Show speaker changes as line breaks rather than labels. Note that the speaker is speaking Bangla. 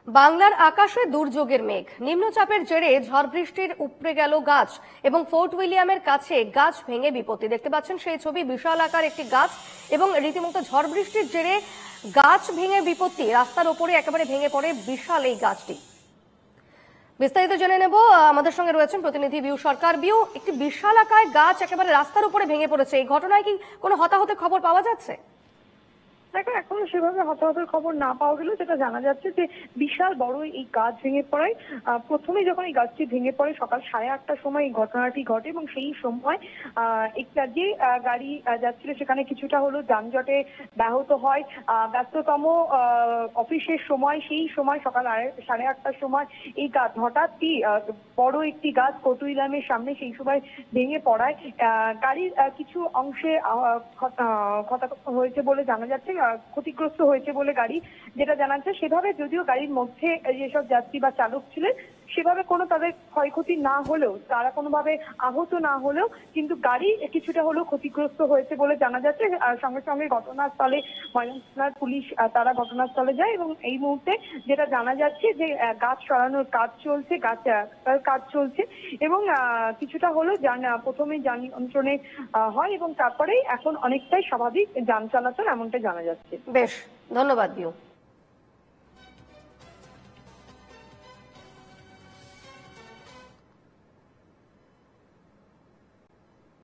বাংলার আকাশে দুর্যোগের মেঘ, নিম্নচাপের জেরে ঝড় বৃষ্টির উপড়ে গেল গাছ এবং ফোর্ট উইলিয়ামের কাছে গাছ ভেঙে বিপত্তি। দেখতে পাচ্ছেন সেই ছবি, বিশাল আকার একটি গাছ এবং রীতিমতো ঝড় বৃষ্টির জেরে গাছ ভেঙে বিপত্তি। রাস্তার ওপরে একেবারে ভেঙে পড়ে বিশাল এই গাছটি। বিস্তারিত জেনে নেব, আমাদের সঙ্গে রয়েছেন প্রতিনিধি বিউ সরকার। বিউ, একটি বিশাল আকার গাছ একেবারে রাস্তার উপরে ভেঙে পড়েছে, এই ঘটনায় কি কোনো হতাহতের খবর পাওয়া যাচ্ছে?
দেখো, এখনো সেভাবে হতাহতের খবর না পাওয়া গেলেও যেটা জানা যাচ্ছে যে বিশাল বড় এই গাছ ভেঙে পড়ায় প্রথমে যখন এই গাছটি ভেঙে পড়ে সকাল 8:30টার সময় এই ঘটনাটি ঘটে এবং সেই সময় একটা যে গাড়ি যাচ্ছিল সেখানে কিছুটা হলো যানজটে ব্যাহত হয়। ব্যস্ততম অফিসের সময়, সেই সময় সকাল 8:30টার সময় এই গাছ হঠাৎই বড় একটি গাছ ফোর্ট উইলিয়ামের সামনে সেই সময় ভেঙে পড়ায় গাড়ির কিছু অংশে ক্ষত হয়েছে বলে জানা যাচ্ছে, ক্ষতিগ্রস্ত হয়েছে বলে গাড়ি যেটা জানা যাচ্ছে। সেভাবে যদিও গাড়ির মধ্যে যেসব যাত্রী বা চালক ছিলেন সেভাবে কোনো তাদের ক্ষয়ক্ষতি না হলেও, তারা কোনোভাবে আহত না হলেও কিন্তু গাড়ি কিছুটা হলেও ক্ষতিগ্রস্ত হয়েছে বলে জানা যাচ্ছে। সঙ্গে সঙ্গে ঘটনাস্থলে ময়নাতদন্ত পুলিশ তারা ঘটনাস্থলে যায় এবং এই মুহূর্তে যেটা জানা যাচ্ছে যে গাছ সরানোর কাজ চলছে, কাজ চলছে এবং কিছুটা হলেও প্রথমে যান নিয়ন্ত্রণে হয় এবং তারপরেই এখন অনেকটাই স্বাভাবিক যান চলাচল, এমনটা জানা যাচ্ছে।
বেশ, ধন্যবাদ বিউ।